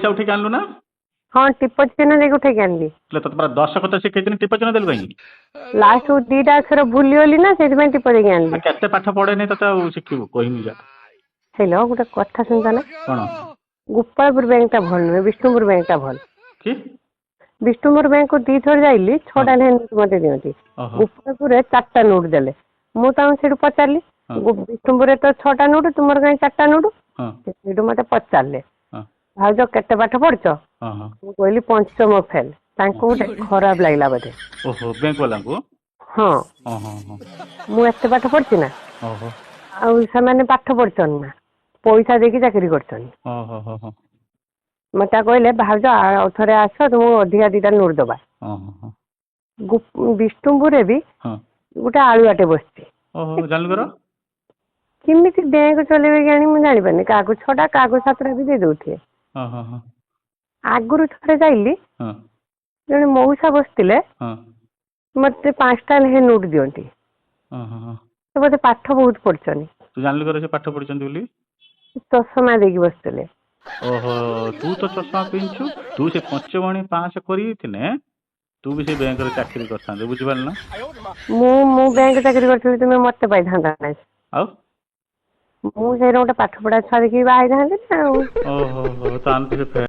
पैसा उठे आनलु ना हाँ टिप चिन्ह देख उठे आनली तो पूरा 10 କଥା ଶିଖେଇଥିଲି टिप चिन्ह देलु कहीं लास्ट को 2टा अक्षर भूलीगली ना से टिप देके आनली केते पाठ पढ़े नहीं तते शिखिबु कहिमि जा हेलो गोटे कथा सुनता ना कोन गोपालपुर बैंक टा भल नुहे विष्णुपुर बैंक टा भल की विष्णुपुर बैंक को 2 थर जाइली 6टा नोट मते दियंती गोपालपुर रे 4टा नोट देले मु ताऊ सेठु पचारली विष्णुपुर रे तो 6टा नोट तुमर कहीं 4टा नोट सेठु मते पचारले भाउज केते पाठ पढ़छ मु कहली पंचम फेल तांको गोटे खराब लागला बदे ओहो बैंक वाला को हाँ मु एते पाठ पढ़छि ना ओहो आउ ସେମାନେ ପାଠ ପଢୁଛନ୍ତି ନା ପଇସା ଦେଇକି ଚାକିରି କରୁଛନ୍ତି ମତେ କହିଲେ ଭାଉଜ ଆଉ ଥରେ ଆସ ତୁମକୁ ଅଧିକା 2ଟା ନୋଟ ଦବା ବିଷ୍ଣୁପୁରରେ ବି ଗୋଟେ ଆଳୁଆଟେ ବସିଛି କେମିତି ବ୍ୟାଙ୍କ ଚଲେଇବେ ଜାଣି ମୁଁ ଜାଣିପାରୁନି କାହାକୁ 6ଟା କାହାକୁ 7ଟା ବି ଦେଇ ଦଉଥିବେ ଆଗରୁ ଥରେ ଯାଇଲି ଜଣେ ମଉସା ବସିଥିଲେ ମତେ 5ଟା ଲେଖେ ନୋଟ ଦିଅନ୍ତି बोधे पाठ बहुत पढ़छनी तू जानलु करे से पाठ पढ़छन बोली चश्मा देकी बसतले ओहो तू तो चश्मा पिनछु तू से पंचमणी पास करी थिने तू भी से बैंक रे चाकरी करथान बुझि पाल ना मु बैंक चाकरी करथली तुमे मते पाइ थांदा नै आउ मु से रोटे पाठ पढ़ा छाड़ी की बाइ थांदे ना ओहो तो आन से